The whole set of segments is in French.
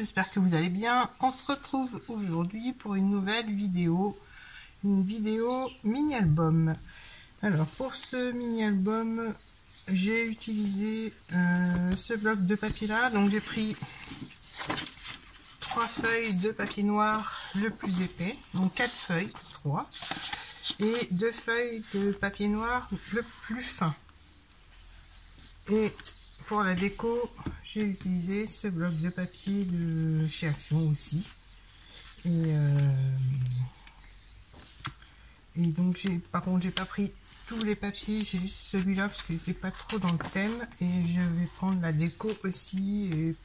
j'espère que vous allez bien. On se retrouve aujourd'hui pour une nouvelle vidéo, une vidéo mini-album. Alors pour ce mini-album, j'ai utilisé ce bloc de papier là, donc j'ai pris 3 feuilles de papier noir le plus épais, donc 4 feuilles, 3, et 2 feuilles de papier noir le plus fin. Et pour la déco, j'ai utilisé ce bloc de papier de chez Action aussi. Et donc par contre j'ai pas pris tous les papiers, j'ai juste celui-là parce qu'il n'était pas trop dans le thème. Et je vais prendre la déco aussi.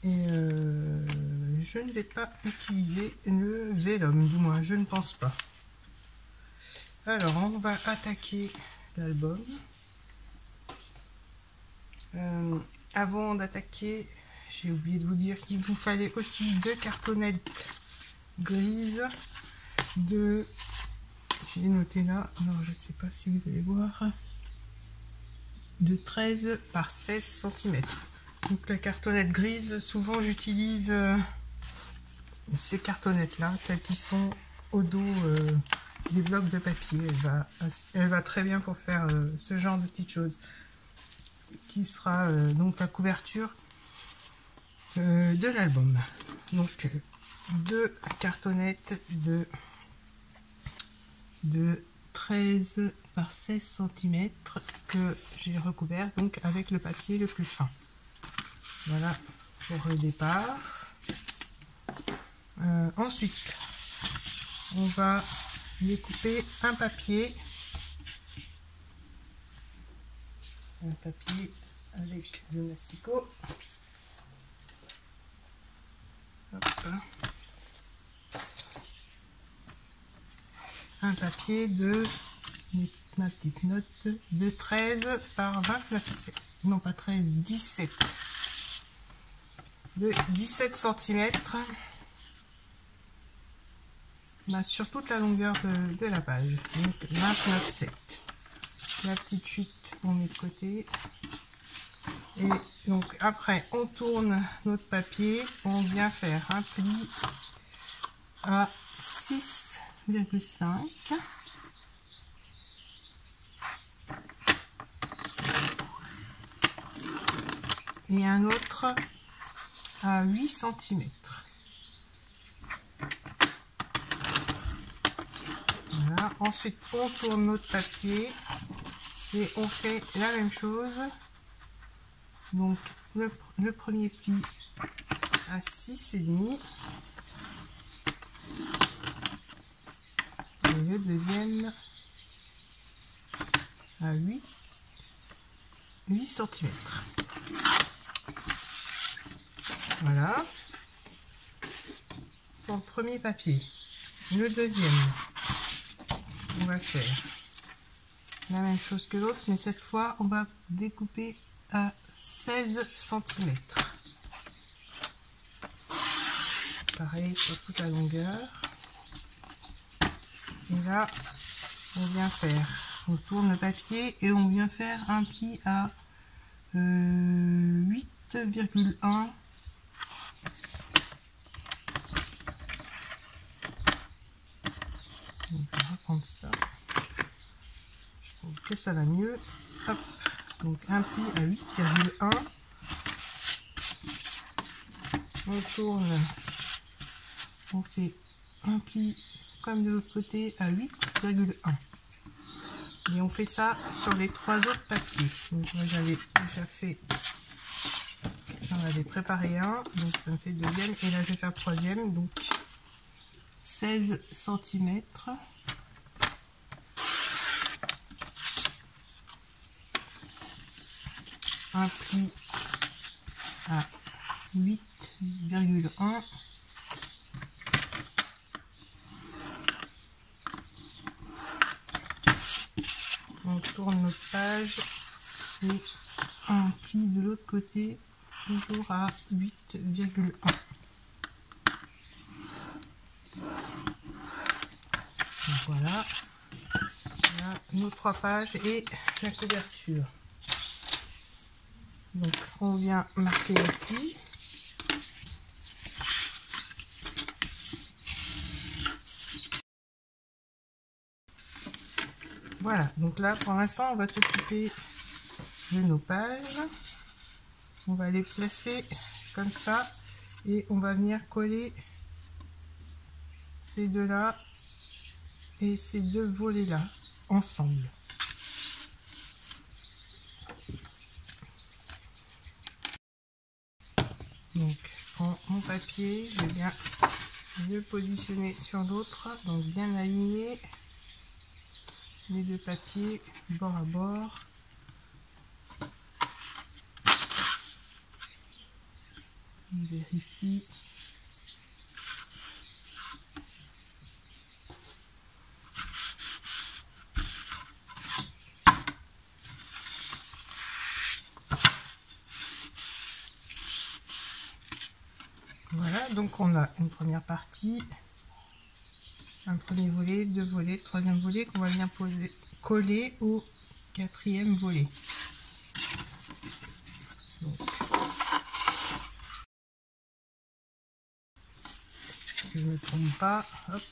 Et je ne vais pas utiliser le vélum, du moins je ne pense pas. Alors on va attaquer l'album. Avant d'attaquer, j'ai oublié de vous dire qu'il vous fallait aussi 2 cartonnettes grises de, j'ai noté là, alors je sais pas si vous allez voir, de 13 par 16 cm. Donc la cartonnette grise, souvent j'utilise ces cartonnettes là, celles qui sont au dos des blocs de papier. Elle va très bien pour faire ce genre de petites choses, qui sera donc la couverture de l'album. Donc 2 cartonnettes de 13 par 16 cm que j'ai recouvert donc avec le papier le plus fin. Voilà pour le départ. Ensuite on va découper un papier avec le massicot. Hop. Un papier de, ma petite note, de 13 par 29, non pas 13, 17, de 17 cm, sur toute la longueur de la page, donc 29,7. La petite chute on met de côté. Et donc après on tourne notre papier, on vient faire un pli à 6,5 et un autre à 8 cm. Voilà. Ensuite on tourne notre papier et on fait la même chose. Donc le premier pli à 6,5 et le deuxième à 8 cm. Voilà pour le premier papier. Le deuxième, on va faire la même chose que l'autre, mais cette fois on va découper à 16 cm. Pareil sur toute la longueur. Et là on vient faire, on tourne le papier et on vient faire un pli à 8,1. On va reprendre ça. Je trouve que ça va mieux. Hop. Donc un pli à 8,1. On tourne. On fait un pli comme de l'autre côté à 8,1. Et on fait ça sur les 3 autres papiers. Donc moi j'avais déjà fait, j'en avais préparé un, donc ça me fait le deuxième. Et là je vais faire le troisième, donc 16 cm. Un pli à 8,1. On tourne notre page et un pli de l'autre côté, toujours à 8,1. Voilà. Là, nos 3 pages et la couverture. Donc on vient marquer le pli. Voilà, donc là pour l'instant on va s'occuper de nos pages. On va les placer comme ça et on va venir coller ces deux là et ces deux volets là ensemble. Donc je prends mon papier, je viens le positionner sur l'autre, donc bien aligner les deux papiers bord à bord. On vérifie. Voilà, donc on a une première partie, un premier volet, deux volets, troisième volet qu'on va venir poser, coller au quatrième volet. Donc, que je ne me trompe pas, hop,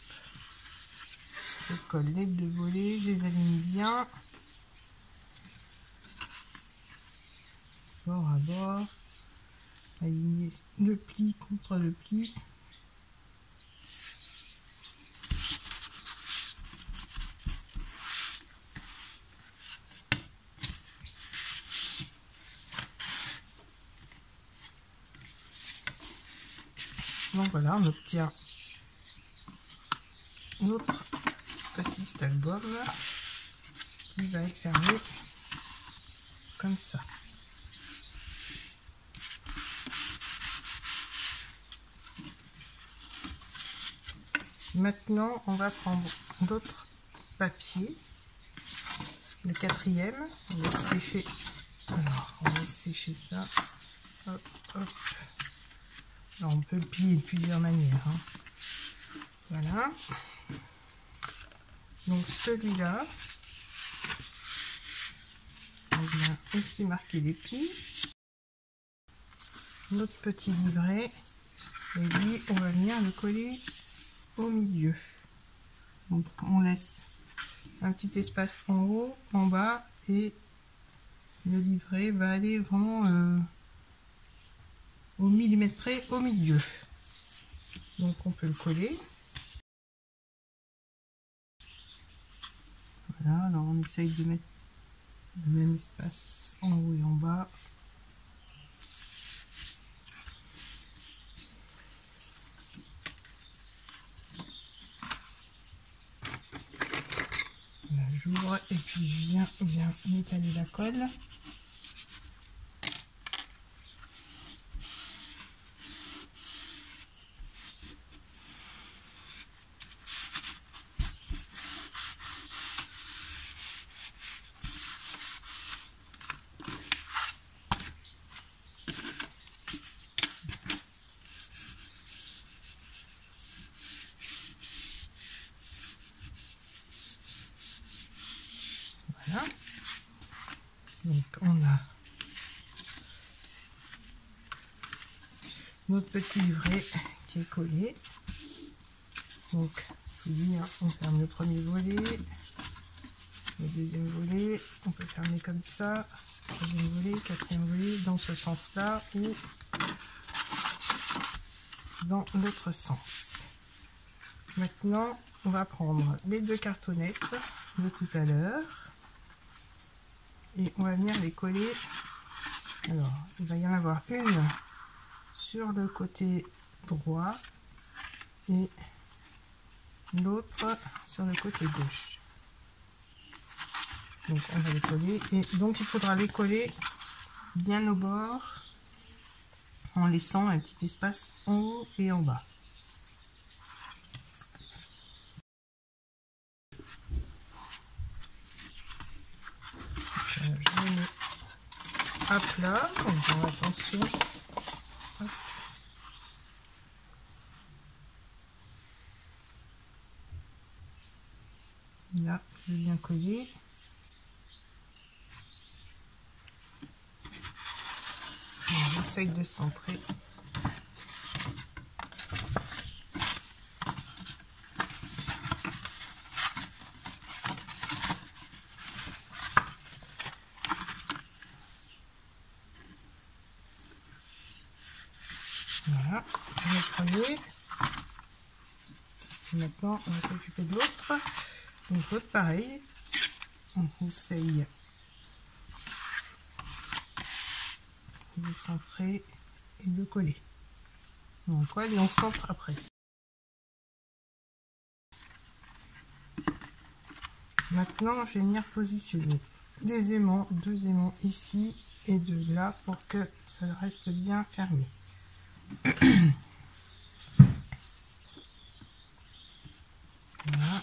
je colle les deux volets, je les aligne bien, bord à bord, aligner le pli contre le pli. Donc voilà, on obtient notre petit album qui va être fermé comme ça. Maintenant, on va prendre d'autres papiers. Le quatrième, on va sécher. Alors, on va sécher ça. Hop, hop. Alors, on peut le plier de plusieurs manières. Hein. Voilà. Donc celui-là, on vient aussi marquer les plis. Notre petit livret, et lui, on va venir le coller au milieu. Donc on laisse un petit espace en haut, en bas, et le livret va aller vraiment au millimètre près au milieu. Donc on peut le coller. Voilà, alors on essaye de mettre le même espace en haut et en bas. Là j'ouvre et puis je viens étaler la colle. Voilà. Donc on a notre petit livret qui est collé. Donc on ferme le premier volet, le deuxième volet, on peut fermer comme ça, troisième volet, quatrième volet, dans ce sens-là ou dans l'autre sens. Maintenant, on va prendre les deux cartonnettes de tout à l'heure et on va venir les coller. Alors, il va y en avoir une sur le côté droit et l'autre sur le côté gauche. Donc on va les coller et donc il faudra les coller bien au bord en laissant un petit espace en haut et en bas. Je les mets à plat, en faisant attention. Hop. Là, je viens coller. J'essaye de centrer. le premier. Maintenant, on va s'occuper de l'autre. Donc l'autre, pareil. On essaye de centrer et de coller. On colle et on centre après. Maintenant, je vais venir positionner des aimants, 2 aimants ici et 2 là pour que ça reste bien fermé. Voilà.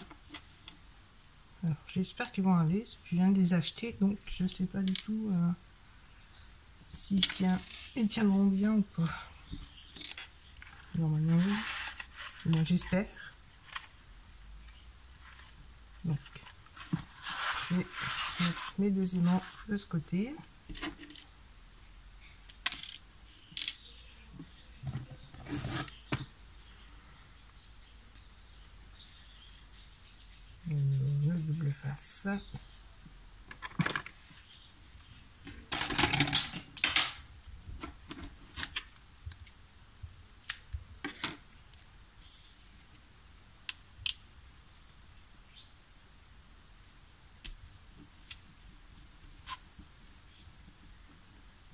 Alors, j'espère qu'ils vont aller. Je viens de les acheter, donc je sais pas du tout s'ils tiendront bien ou pas. Normalement, oui. J'espère. Donc, je vais mettre mes 2 aimants de ce côté. Le double face.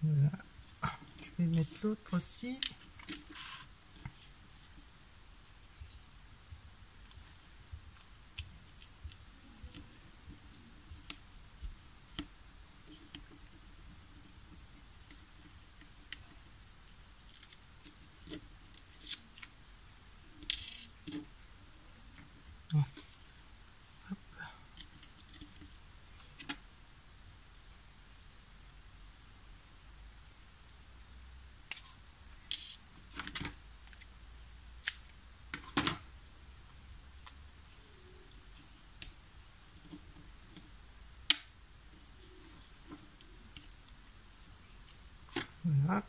Voilà. Je vais mettre l'autre aussi. Voilà,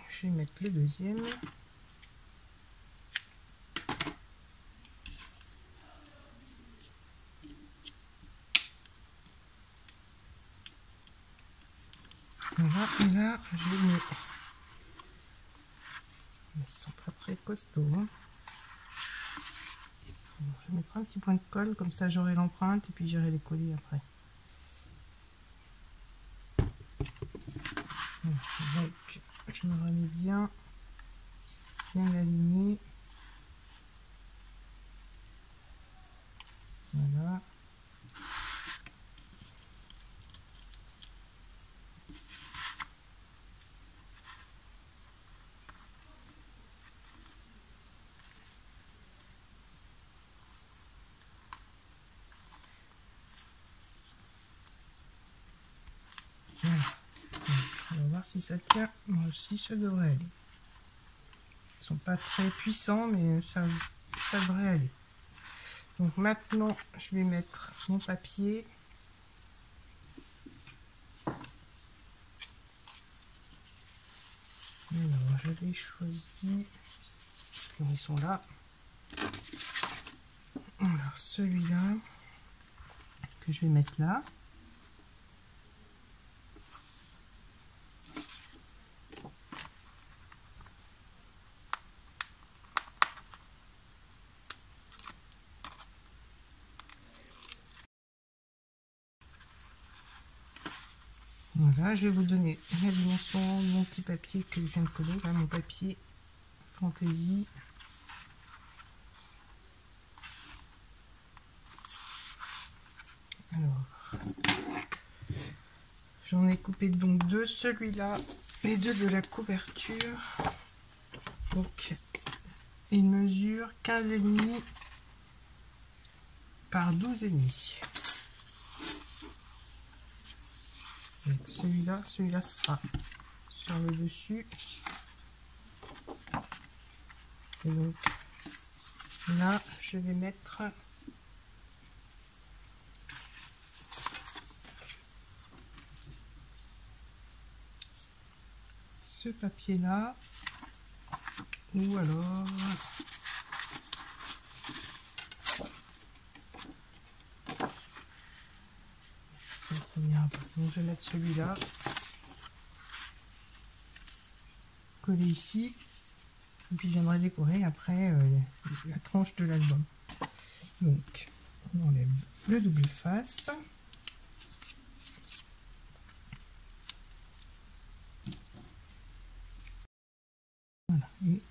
je vais mettre le deuxième. Voilà, et là, je vais mettre. Ils sont pas très costauds. Hein. Je vais mettre un petit point de colle, comme ça j'aurai l'empreinte et puis j'irai les coller après. Donc, je me remets bien aligné. Voilà. Voilà. On va voir si ça tient. Moi aussi, ça devrait aller. Ils sont pas très puissants, mais ça devrait aller. Donc maintenant, je vais mettre mon papier. Alors, je vais choisir. Donc, ils sont là. Alors, celui-là que je vais mettre là. Voilà, je vais vous donner la dimension de mon petit papier que je viens de coller, là, mon papier Fantaisie. Alors, j'en ai coupé donc 2, celui-là et 2 de la couverture. Donc, il mesure 15,5 par 12,5. Donc celui-là sera sur le dessus. Et donc là, je vais mettre ce papier-là, ou alors ça n'ira pas. Donc je vais mettre celui-là, coller ici. Et puis j'aimerais décorer après la tranche de l'album. Donc on enlève le double face. Voilà, et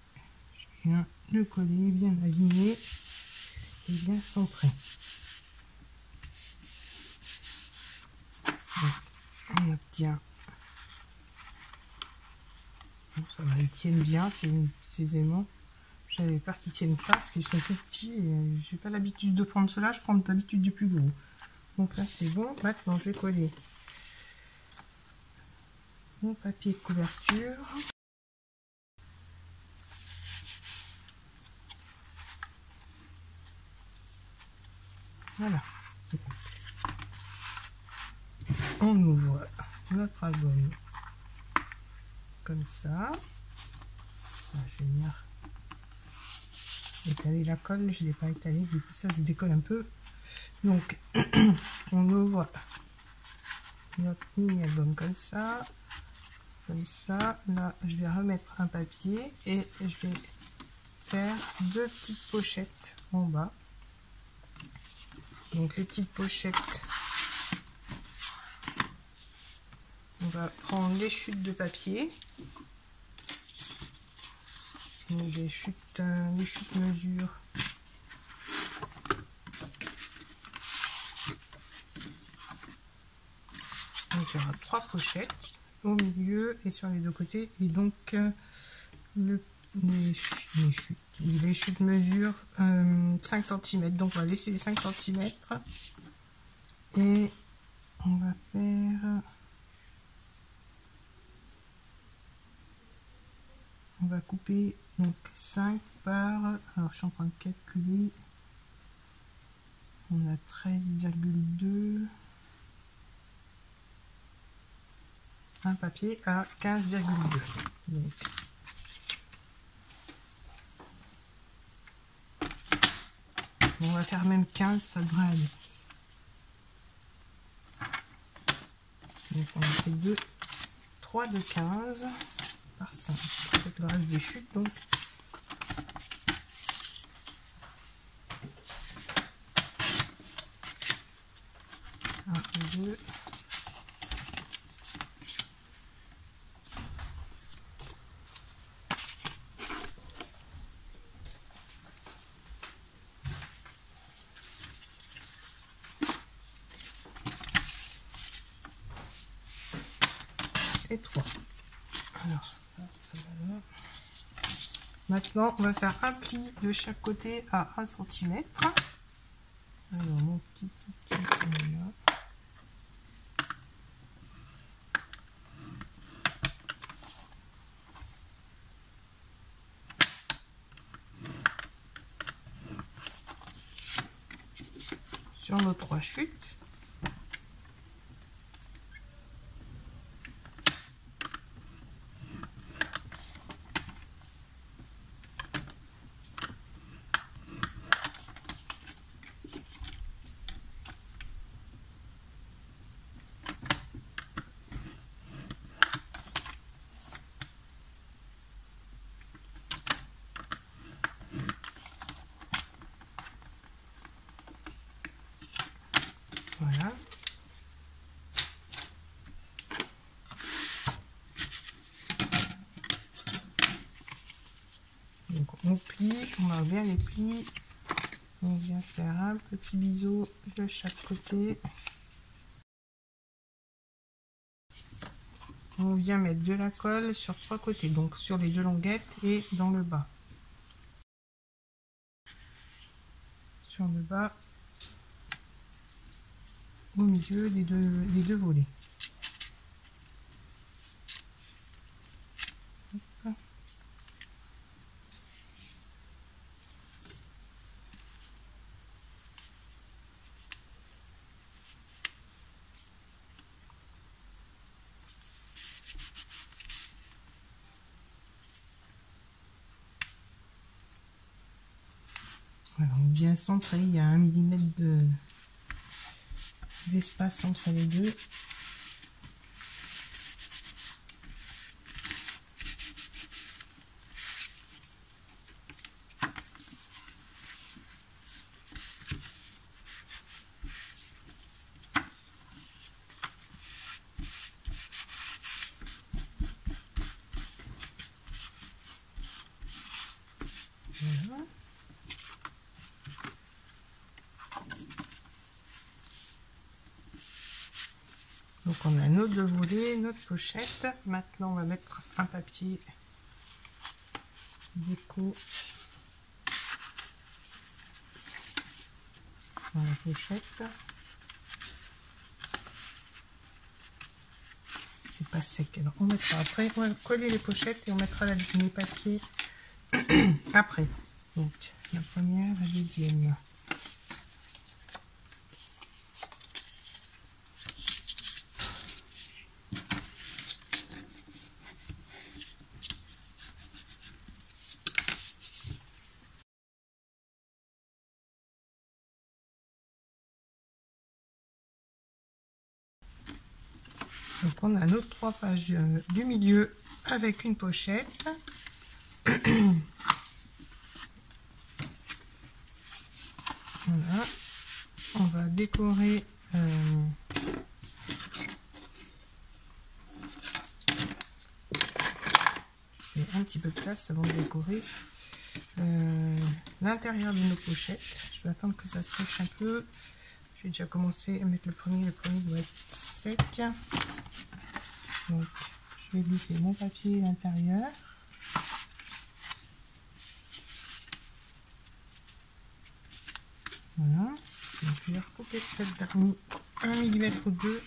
je viens le coller bien aligné et bien centré. Donc, on obtient, bon, ça va, ils tiennent bien ces aimants. J'avais peur qu'ils tiennent pas parce qu'ils sont tout petits et j'ai pas l'habitude de prendre cela, je prends d'habitude du plus gros. Donc là c'est bon. Maintenant je vais coller mon papier de couverture. Voilà. On ouvre notre album comme ça. Je vais venir étaler la colle, je ne l'ai pas étalé, du coup ça se décolle un peu. Donc on ouvre notre mini album comme ça. Là je vais remettre un papier et je vais faire deux petites pochettes en bas. Donc les petites pochettes, on va prendre les chutes de papier, les chutes mesure. Donc il y aura 3 pochettes au milieu et sur les deux côtés, et donc les chutes mesure 5 cm, donc on va laisser les 5 cm et on va faire, on va couper donc 5 par, alors je suis en train de calculer, on a 13,2, un papier à 15,2, donc on va faire même 15, ça devrait aller. Donc on a fait 3 de 15 par 5 avec le reste des chutes, donc un, 2, et 3. Alors ça va là. Maintenant on va faire un pli de chaque côté à 1 cm. Alors mon petit est là. Sur nos 3 chutes. Voilà. Donc on plie, on va bien les plis. On vient faire un petit biseau de chaque côté. On vient mettre de la colle sur 3 côtés, donc sur les 2 languettes et dans le bas. Sur le bas, au milieu des deux volets. Hop. Voilà, bien centré, il y a 1 mm d'espace entre les deux. Donc on a nos deux volets, notre pochette. Maintenant on va mettre un papier déco dans la pochette. C'est pas sec, alors on mettra après, on va coller les pochettes et on mettra les papiers après. Donc la première, la deuxième. Donc on a nos 3 pages du milieu avec une pochette. Voilà. On va décorer j'ai un petit peu de place avant de décorer l'intérieur de nos pochettes. Je vais attendre que ça sèche un peu. J'ai déjà commencé à mettre le premier doit être sec. Donc je vais glisser mon papier à l'intérieur. Voilà. Donc je vais recouper peut-être 1 mm ou 2.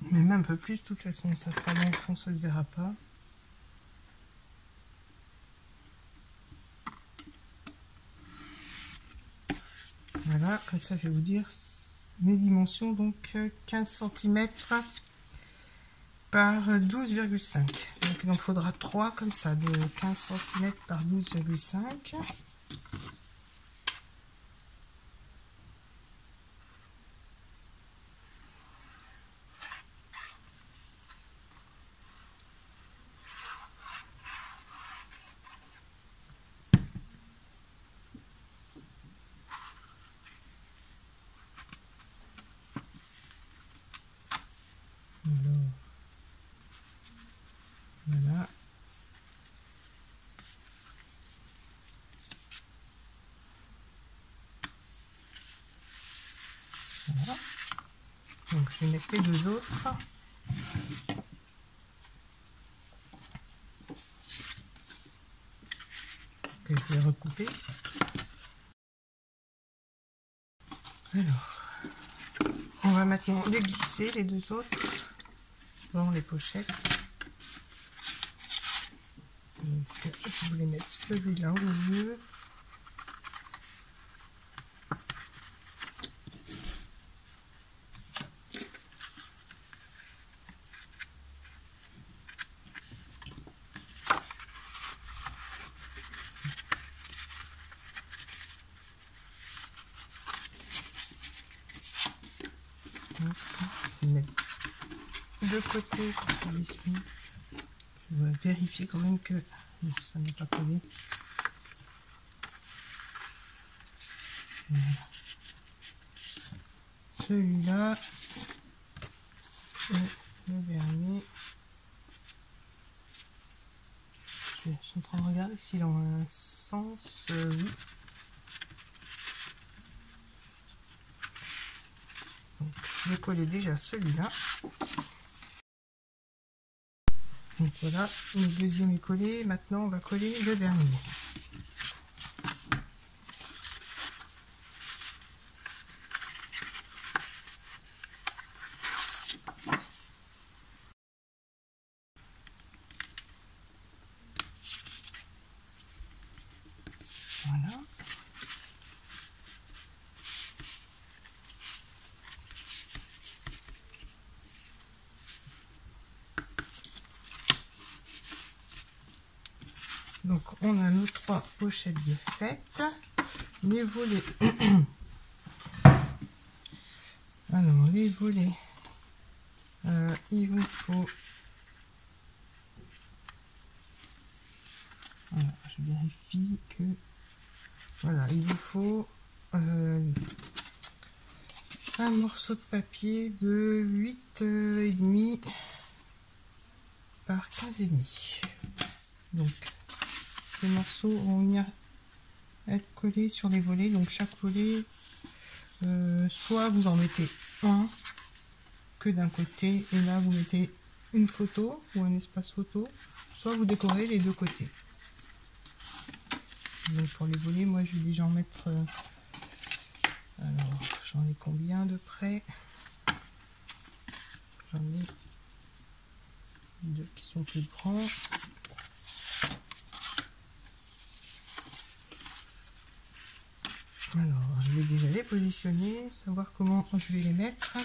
Même un peu plus, de toute façon ça sera dans le fond, ça ne se verra pas. Voilà, comme ça je vais vous dire mes dimensions, donc 15 cm par 12,5. Donc il en faudra 3 comme ça, de 15 cm par 12,5. Voilà. Voilà. Donc je vais mettre les deux autres. Que je vais recouper. Alors, on va maintenant les glisser, les deux autres, dans les pochettes. Donc, je voulais mettre celui-là au milieu. Donc, je vais mettre de côté pour ça ici. Je vais vérifier quand même que ça n'est pas collé. Voilà. Celui-là, le dernier. Je suis en train de regarder s'il a un sens. Oui. Donc, je vais coller déjà celui-là. Donc voilà, le deuxième est collé. Maintenant, on va coller le dernier. Voilà. Donc on a nos 3 pochettes de fête. Les volets. Alors les volets, il vous faut. Voilà, je vérifie que. Voilà, il vous faut un morceau de papier de 8,5 par 15,5. Donc ces morceaux vont venir être coller sur les volets. Donc chaque volet, soit vous en mettez un que d'un côté et là vous mettez une photo ou un espace photo, soit vous décorez les deux côtés. Donc pour les volets, moi je vais déjà en mettre, alors j'en ai combien de près? J'en ai deux qui sont plus grands. Alors je vais déjà les positionner, savoir comment je vais les mettre.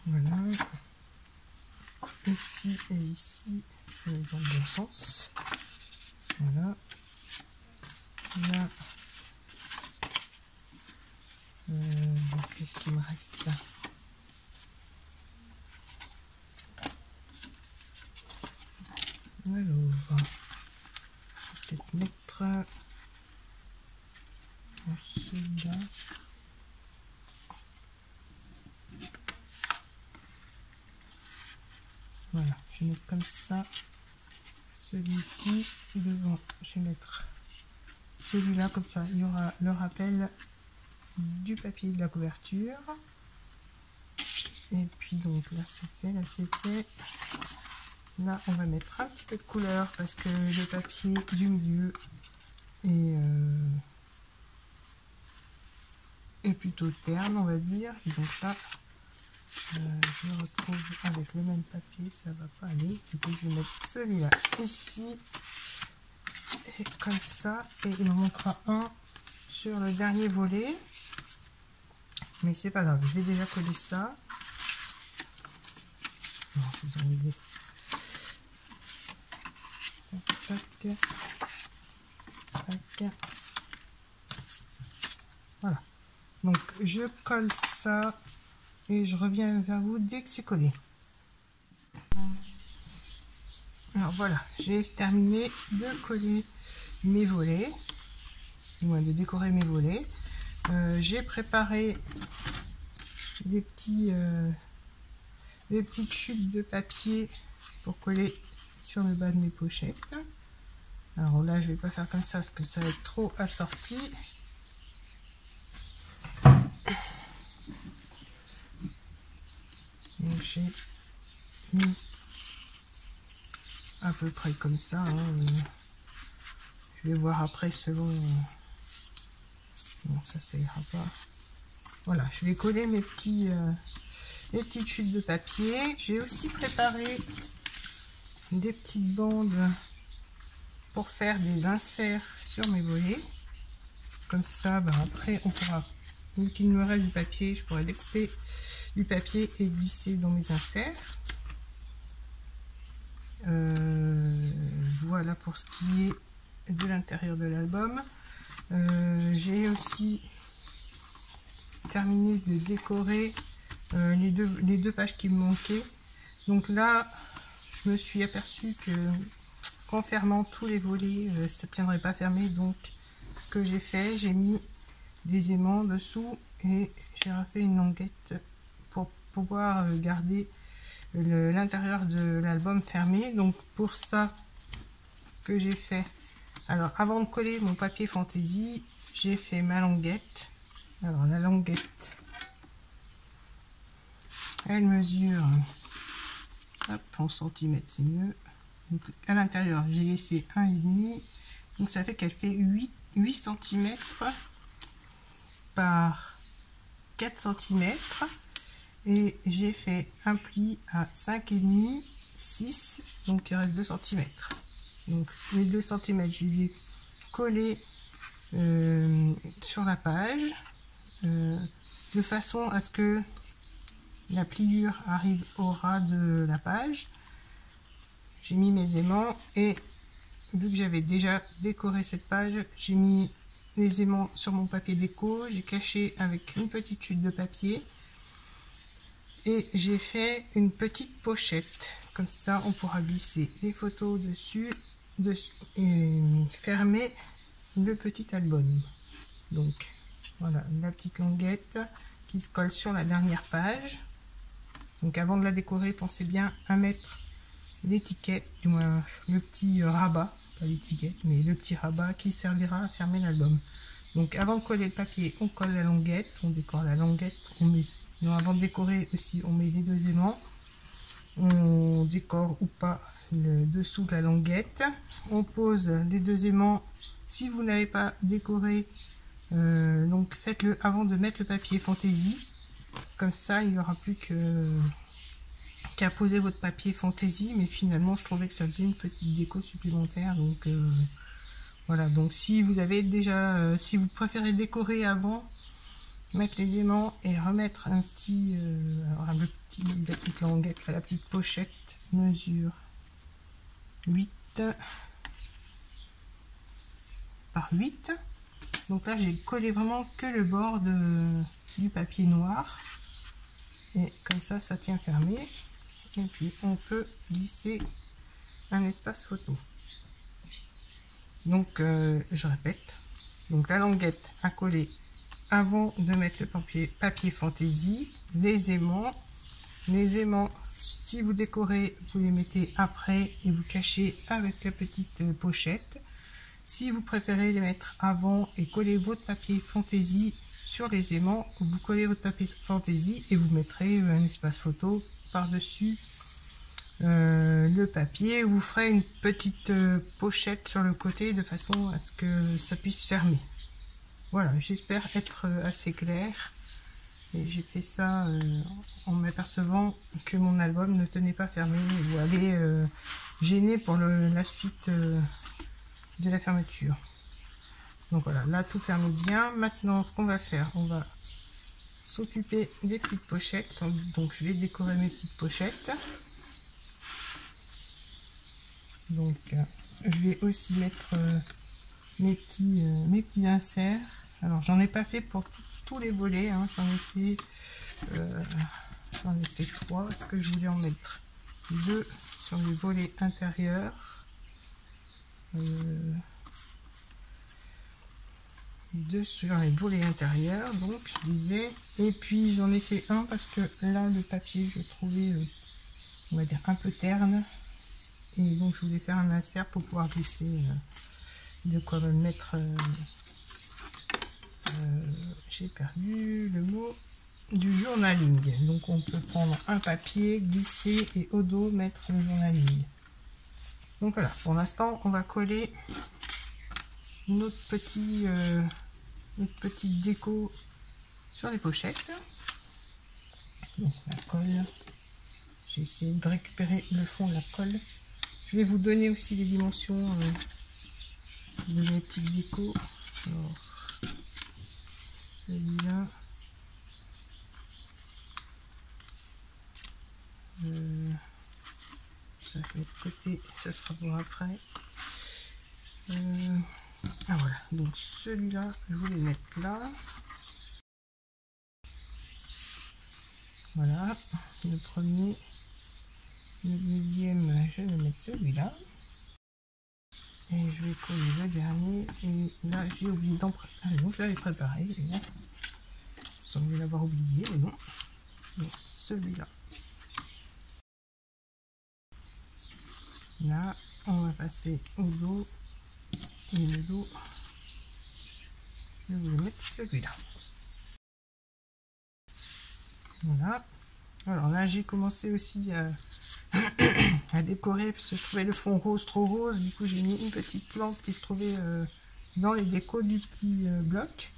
Voilà, ici et ici, dans le bon sens. Voilà, là, qu'est-ce qu'il me reste? Alors, je vais peut-être mettre celui-là. Voilà, je vais mettre comme ça. Celui-ci devant, je vais mettre celui-là comme ça. Il y aura le rappel du papier de la couverture. Et puis donc là c'est fait, là c'est fait. Là on va mettre un petit peu de couleur parce que le papier du milieu est plutôt terne, on va dire. Et donc là je me retrouve avec le même papier, ça va pas aller. Du coup je vais mettre celui-là ici et comme ça, et il en manquera un sur le dernier volet, mais c'est pas grave, je vais déjà coller ça. Non, je vais enlever. Tac, tac. Voilà, donc je colle ça et je reviens vers vous dès que c'est collé. Alors voilà, j'ai terminé de coller mes volets, de décorer mes volets. J'ai préparé des petites chutes de papier pour coller sur le bas de mes pochettes. Alors là, je vais pas faire comme ça parce que ça va être trop assorti. Donc j'ai mis à peu près comme ça. Je vais voir après selon. Bon, ça ira pas. Voilà, je vais coller mes petites chutes de papier. J'ai aussi préparé des petites bandes pour faire des inserts sur mes volets. Comme ça, après, on pourra, vu qu'il me reste du papier, je pourrais découper du papier et glisser dans mes inserts. Voilà pour ce qui est de l'intérieur de l'album. J'ai aussi terminé de décorer les deux pages qui me manquaient. Donc là, je me suis aperçue que en fermant tous les volets, ça ne tiendrait pas fermé. Donc ce que j'ai fait, j'ai mis des aimants dessous et j'ai refait une languette pour pouvoir garder l'intérieur de l'album fermé. Donc pour ça, ce que j'ai fait, alors avant de coller mon papier fantaisie, j'ai fait ma languette. Alors la languette, elle mesure en centimètres, c'est mieux. Donc, à l'intérieur, j'ai laissé 1,5, donc ça fait qu'elle fait 8 cm par 4 cm. Et j'ai fait un pli à 5,5, 6, donc il reste 2 cm. Donc les 2 cm, je les ai collés sur la page, de façon à ce que la pliure arrive au ras de la page. J'ai mis mes aimants et vu que j'avais déjà décoré cette page, j'ai mis les aimants sur mon papier déco, j'ai caché avec une petite chute de papier et j'ai fait une petite pochette. Comme ça, on pourra glisser les photos dessus et fermer le petit album. Donc voilà, la petite languette qui se colle sur la dernière page. Donc avant de la décorer, pensez bien à mettre l'étiquette, du moins le petit rabat, pas l'étiquette, mais le petit rabat qui servira à fermer l'album. Donc avant de coller le papier, on colle la languette, on décore la languette, on met, non, avant de décorer aussi, on met les deux aimants, on décore ou pas le dessous de la languette, on pose les deux aimants. Si vous n'avez pas décoré, donc faites-le avant de mettre le papier fantaisie, comme ça il n'y aura plus qu'à poser votre papier fantaisie, mais finalement je trouvais que ça faisait une petite déco supplémentaire, donc voilà. Donc si vous avez déjà, si vous préférez décorer avant, mettre les aimants et remettre un petit, alors la petite languette, la petite pochette mesure 8 par 8. Donc là j'ai collé vraiment que le bord du papier noir, et comme ça ça tient fermé, et puis on peut glisser un espace photo. Donc je répète, donc la languette à coller avant de mettre le papier fantaisie, les aimants, si vous décorez, vous les mettez après et vous cachez avec la petite pochette. Si vous préférez les mettre avant et coller votre papier fantaisie sur les aimants, vous collez votre papier fantaisie et vous mettrez un espace photo par-dessus le papier. Vous ferez une petite pochette sur le côté de façon à ce que ça puisse fermer. Voilà, j'espère être assez clair. Et j'ai fait ça en m'apercevant que mon album ne tenait pas fermé ou allait gêner pour la suite de la fermeture. Donc voilà, là tout ferme bien. Maintenant ce qu'on va faire, on va s'occuper des petites pochettes. Donc je vais décorer mes petites pochettes. Donc je vais aussi mettre mes petits inserts. Alors j'en ai pas fait pour tous les volets, hein. J'en ai fait 3 parce que je voulais en mettre 2 sur les volets intérieurs, 2 sur les volets intérieurs, donc je disais, et puis j'en ai fait un parce que là le papier je trouvais on va dire un peu terne, et donc je voulais faire un insert pour pouvoir glisser de quoi me mettre j'ai perdu le mot, du journaling. Donc on peut prendre un papier, glisser et au dos mettre le journaling. Donc voilà, pour l'instant on va coller notre petite déco sur les pochettes. Donc la colle, j'ai essayé de récupérer le fond de la colle. Je vais vous donner aussi les dimensions de mes petites décos. Alors, celui-là, ça fait de côté, ça sera pour après. Ah voilà, donc celui-là, je voulais mettre là. Voilà, le premier. Le deuxième, je vais mettre celui-là. Et je vais coller le dernier. Et là, j'ai oublié d'en préparer. Ah non, je l'avais préparé. Vous semblez l'avoir oublié, mais non. Donc celui-là. Là, on va passer au dos. Et le dos, je vais mettre celui-là. Voilà. Alors là, j'ai commencé aussi à décorer parce que je trouvais le fond rose trop rose. Du coup, j'ai mis une petite plante qui se trouvait dans les décos du petit bloc.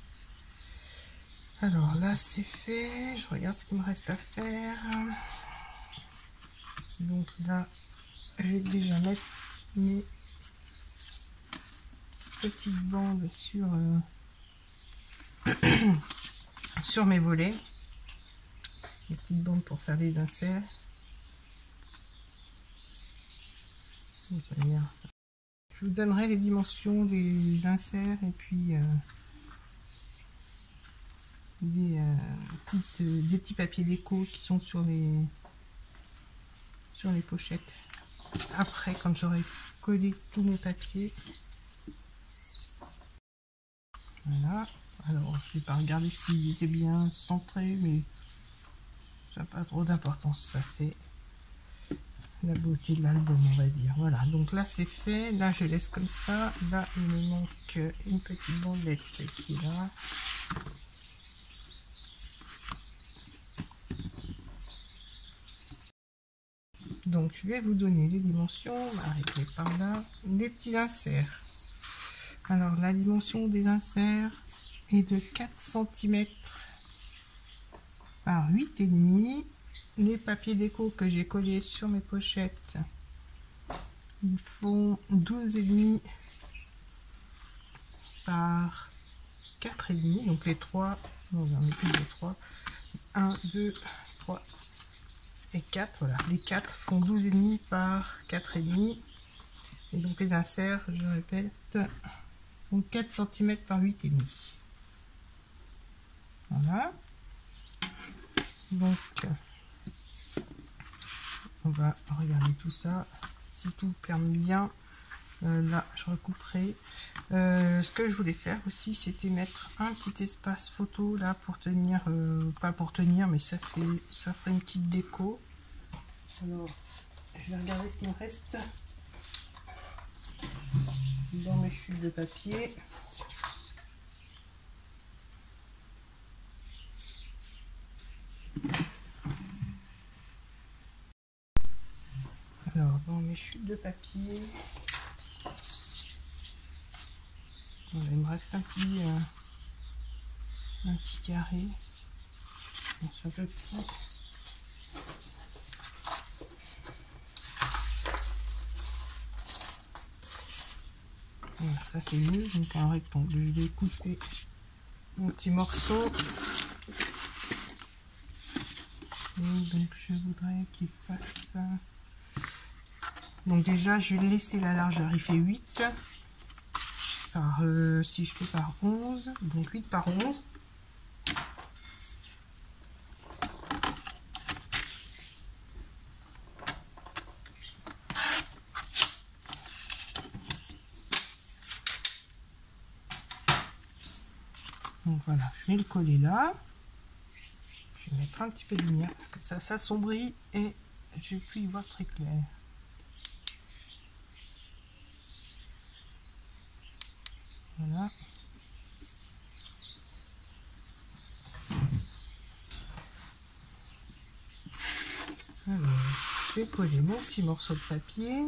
Alors là, c'est fait. Je regarde ce qu'il me reste à faire. Donc là, je vais déjà mettre mes petites bandes sur mes volets. Des petites bandes pour faire des inserts. Je vous donnerai les dimensions des inserts et puis des petits papiers déco qui sont sur les pochettes. Après, quand j'aurai collé tous mes papiers. Voilà. Alors, je vais pas regarder s'ils étaient bien centrés, mais ça n'a pas trop d'importance. Ça fait la beauté de l'album, on va dire. Voilà, donc là c'est fait, là je laisse comme ça. Là il me manque une petite bandelette qui est là. Donc je vais vous donner les dimensions, on va arrêter par là, des petits inserts. Alors la dimension des inserts est de 4 cm par 8,5. Les papiers déco que j'ai collés sur mes pochettes, ils font 12,5 par 4,5. Donc les 3, non j'en ai plus de 3. 1, 2, 3 et 4. Voilà, les 4 font 12,5 par 4,5. Et donc les inserts, je répète, font 4 cm par 8,5. Voilà. Donc on va regarder tout ça. Si tout ferme bien, là je recouperai. Ce que je voulais faire aussi, c'était mettre un petit espace photo là pour tenir, pas pour tenir, mais ça ferait une petite déco. Alors je vais regarder ce qu'il me reste dans mes chutes de papier. Alors dans mes chutes de papier, voilà, il me reste un petit carré. C'est un peu petit. Voilà, ça c'est mieux, donc un rectangle. Je vais couper mon petit morceau. Et donc je voudrais qu'il fasse... Donc déjà je vais laisser la largeur, il fait 8 par, si je fais par 11, donc 8 par 11. Donc voilà, je vais le coller là. Je vais mettre un petit peu de lumière parce que ça s'assombrit et je vais plus y voir très clair. Voilà. Alors, je vais coller mon petit morceau de papier.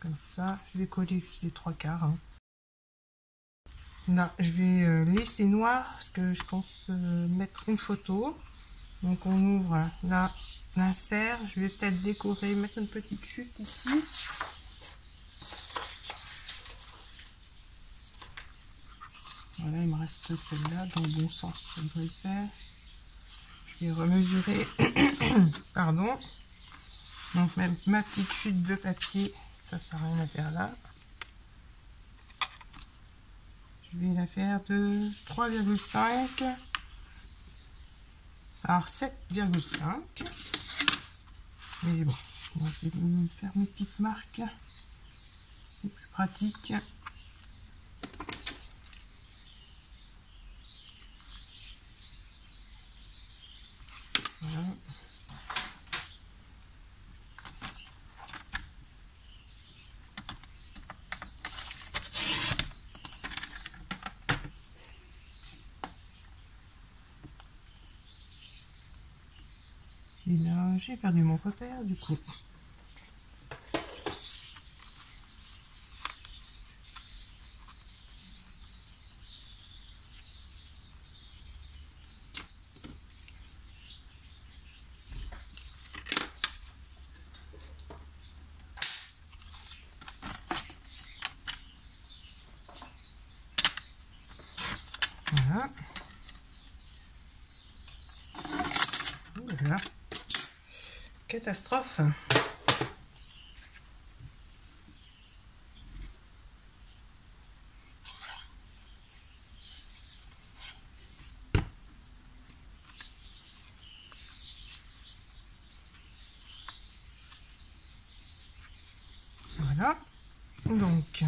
Comme ça, je vais coller les 3/4. Hein. Là, je vais laisser noir parce que je pense mettre une photo. Donc on ouvre là l'insert. Je vais peut-être décorer, mettre une petite chute ici. Voilà, il me reste celle-là dans le bon sens. Ça devrait le faire. Je vais remesurer. Pardon. Donc même ma petite chute de papier, ça sert à rien à faire là. Je vais la faire de 3,5 par 7,5. Mais bon, moi, je vais me faire mes petites marques. C'est plus pratique. Voilà. Et là, j'ai perdu mon repère du coup. Voilà. Voilà. Catastrophe. Voilà. Donc,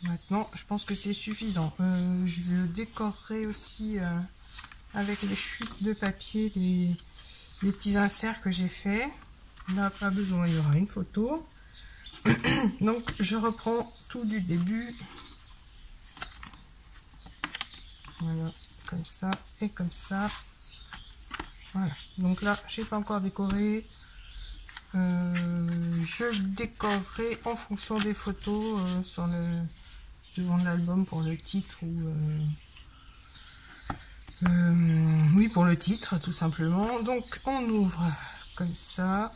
maintenant, je pense que c'est suffisant. Je vais décorer aussi avec les chutes de papier les petits inserts que j'ai fait. Là, pas besoin, il y aura une photo. Donc, je reprends tout du début. Voilà, comme ça et comme ça. Voilà, donc là, j'ai pas encore décoré. Je décorerai en fonction des photos sur le devant de l'album pour le titre ou oui, pour le titre tout simplement. Donc on ouvre comme ça,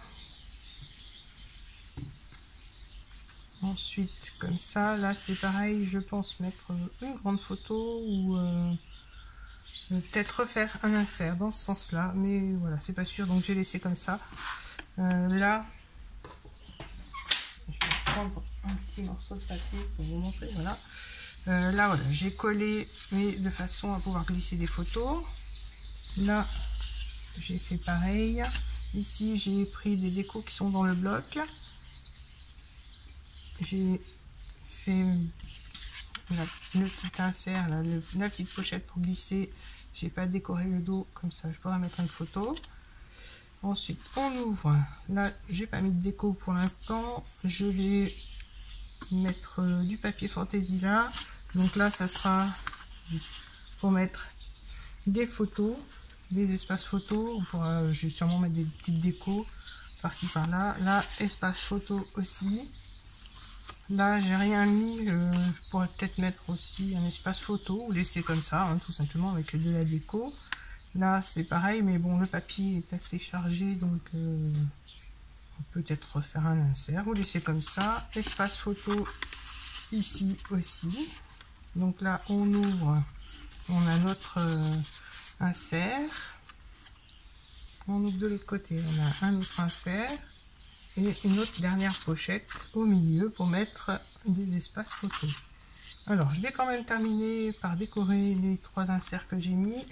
ensuite comme ça. Là c'est pareil, je pense mettre une grande photo ou peut-être refaire un insert dans ce sens là, mais voilà, c'est pas sûr, donc j'ai laissé comme ça. Là je vais prendre un petit morceau de papier pour vous montrer. Voilà. Là voilà, j'ai collé, mais de façon à pouvoir glisser des photos. Là j'ai fait pareil. Ici j'ai pris des décos qui sont dans le bloc. J'ai fait le petit insert là, la petite pochette pour glisser. J'ai pas décoré le dos, comme ça je pourrais mettre une photo. Ensuite on ouvre. Là j'ai pas mis de déco pour l'instant, je vais mettre du papier fantaisie là. Donc là ça sera pour mettre des photos, des espaces photos. On pourra, je vais sûrement mettre des petites décos par-ci par-là. Là, espace photo aussi. Là, j'ai rien mis. Je pourrais peut-être mettre aussi un espace photo ou laisser comme ça, hein, tout simplement avec de la déco. Là, c'est pareil, mais bon, le papier est assez chargé, donc on peut peut-être refaire un insert ou laisser comme ça. Espace photo ici aussi. Donc là, on ouvre, on a notre insert. On ouvre de l'autre côté, on a un autre insert et une autre dernière pochette au milieu pour mettre des espaces photos. Alors, je vais quand même terminer par décorer les 3 inserts que j'ai mis.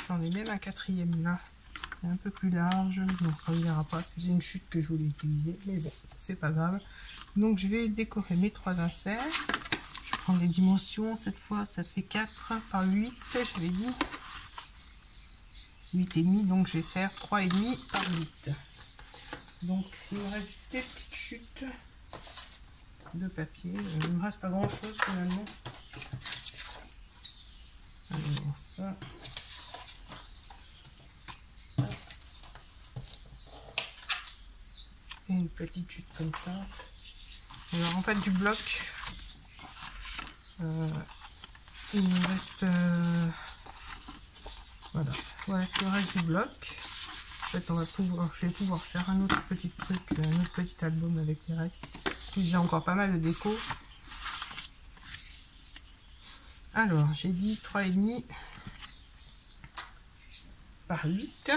J'en ai même un 4e là, un peu plus large, donc ça ne verra pas, c'est une chute que je voulais utiliser, mais bon, c'est pas grave. Donc je vais décorer mes 3 inserts. Je prends les dimensions, cette fois ça fait 4 par 8, je l'ai dit. 8,5, donc je vais faire 3,5 par 8. Donc il me reste des petites chutes de papier. Il ne me reste pas grand chose finalement. Alors ça, et une petite chute comme ça. Alors en fait du bloc, il me reste voilà ce qu'il me reste du bloc. En fait, je vais pouvoir faire un autre petit truc, un autre petit album avec les restes. Puis j'ai encore pas mal de déco. Alors, j'ai dit 3,5 par 8.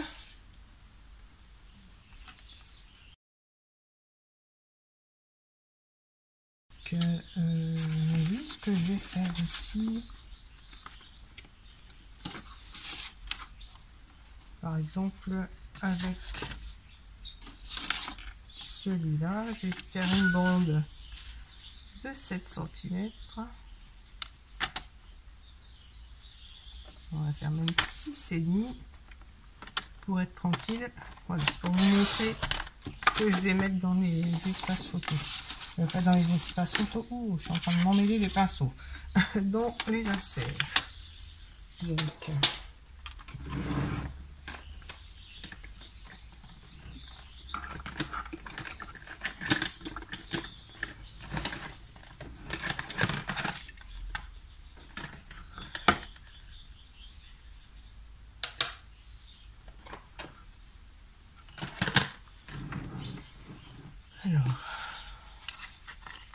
Oui, ce que je vais faire ici, par exemple, avec celui-là, je vais faire une bande de 7 cm. On va faire même 6,5 pour être tranquille. Voilà, pour vous montrer ce que je vais mettre dans les espaces photos. Pas dans les espaces photos. Ouh, je suis en train de m'emmêler les pinceaux. Dans les inserts. Donc,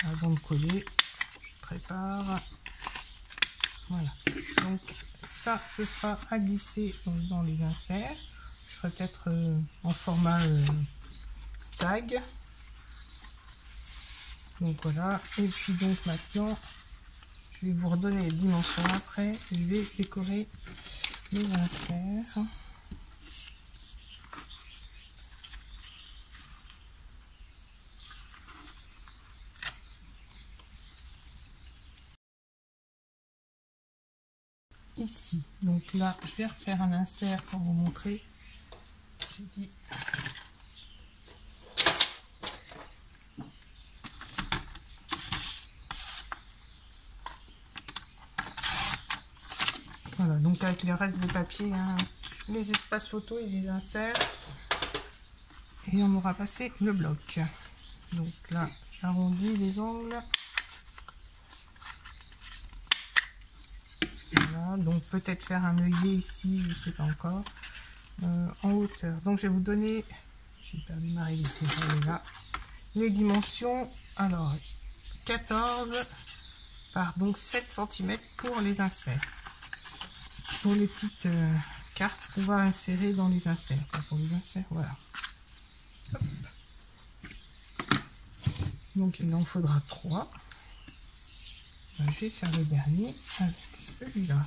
avant de coller, je prépare. Voilà. Donc ça, ce sera à glisser dans les inserts. Je ferai peut-être en format tag. Donc voilà. Et puis donc maintenant, je vais vous redonner les dimensions après. Je vais décorer les inserts. Ici, donc là je vais refaire un insert pour vous montrer. tout dit. Voilà, donc avec le reste de papier, hein, les espaces photos et les inserts. Et on aura passé le bloc. Donc là, j'arrondis les angles. Voilà, donc peut-être faire un œillet ici, je ne sais pas encore, en hauteur. Donc je vais vous donner, j'ai perdu ma réalité, là, les dimensions. Alors 14 par donc 7 cm pour les inserts. Pour les petites cartes qu'on va insérer dans les inserts. Enfin, pour les inserts, voilà. Hop. Donc il en faudra 3. Je vais faire le dernier avec celui-là.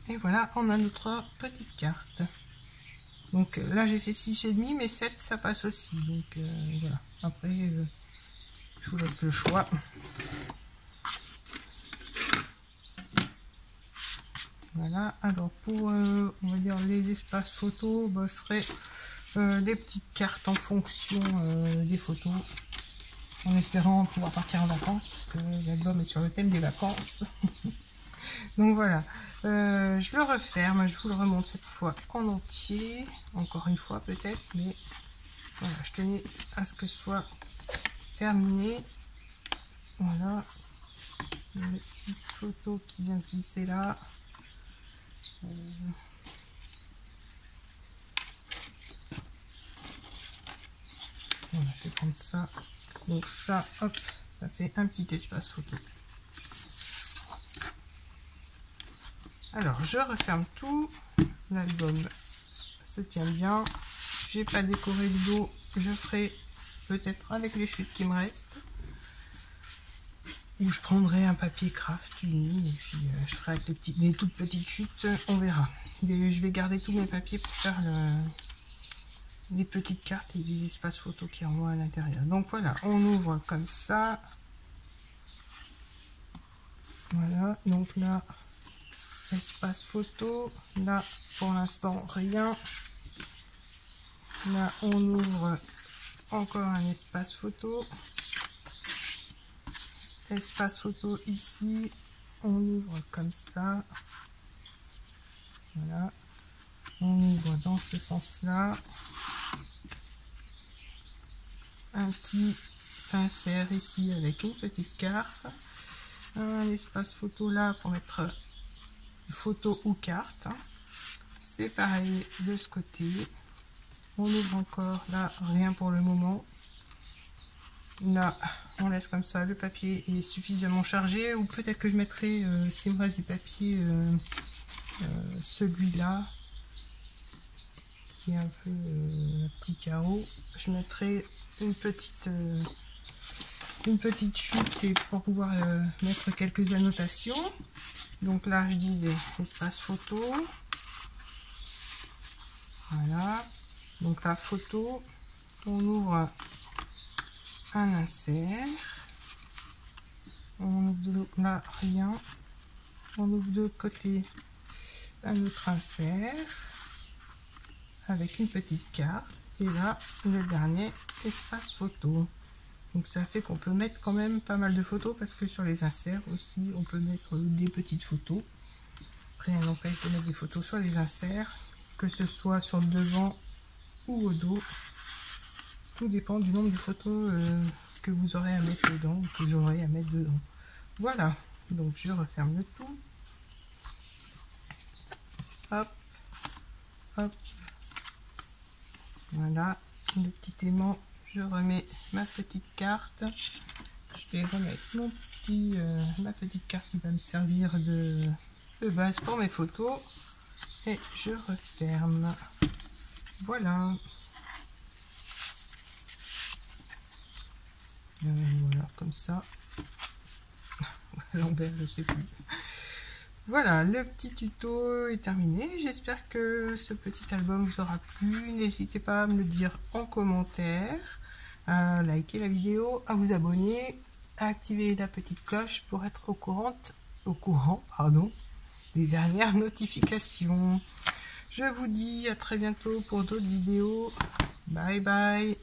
Et voilà, on a notre petite carte. Donc là j'ai fait 6,5, mais 7 ça passe aussi. Donc voilà, après je vous laisse le choix. Voilà, alors pour on va dire les espaces photos, bah, je ferai des petites cartes en fonction des photos, en espérant pouvoir partir en vacances, parce que l'album est sur le thème des vacances. Donc voilà, je le referme, je vous le remonte cette fois en entier, encore une fois peut-être, mais voilà, je tenais à ce que ce soit terminé. Voilà, une petite photo qui vient se glisser là. Voilà, je vais prendre ça, donc ça, hop, ça fait un petit espace photo. Alors, je referme tout. L'album se tient bien. J'ai pas décoré le dos. Je ferai peut-être avec les chutes qui me restent. Ou je prendrai un papier craft uni et puis je ferai avec les toutes petites chutes. On verra. Je vais garder tous mes papiers pour faire les petites cartes et les espaces photos qui en ont à l'intérieur. Donc voilà, on ouvre comme ça. Voilà, donc là... espace photo, là pour l'instant rien. Là on ouvre encore un espace photo. Espace photo ici, on ouvre comme ça. Voilà, on ouvre dans ce sens là. Un petit insert ici avec une petite carte. Un espace photo là pour mettre photo ou carte. C'est pareil de ce côté. On ouvre encore là, rien pour le moment. Là on laisse comme ça, le papier est suffisamment chargé, ou peut-être que je mettrai s'il me reste du papier celui-là qui est un peu un petit carreau, je mettrai une petite chute et pour pouvoir mettre quelques annotations. Donc là je disais espace photo, voilà, donc la photo, on ouvre un insert, on ouvre là rien, on ouvre de l'autre côté un autre insert avec une petite carte, et là le dernier espace photo. Donc ça fait qu'on peut mettre quand même pas mal de photos, parce que sur les inserts aussi on peut mettre des petites photos. Après on empêche de mettre des photos sur les inserts, que ce soit sur le devant ou au dos. Tout dépend du nombre de photos que vous aurez à mettre dedans, ou que j'aurai à mettre dedans. Voilà, donc je referme le tout. Hop, hop. Voilà, le petit aimant, je remets ma petite carte. Je vais remettre ma petite carte qui va me servir de base pour mes photos. et je referme. Voilà. Voilà, comme ça. À l'envers, je sais plus. Voilà, le petit tuto est terminé. J'espère que ce petit album vous aura plu. N'hésitez pas à me le dire en commentaire, à liker la vidéo, à vous abonner, à activer la petite cloche pour être au courant, des dernières notifications. Je vous dis à très bientôt pour d'autres vidéos. Bye bye.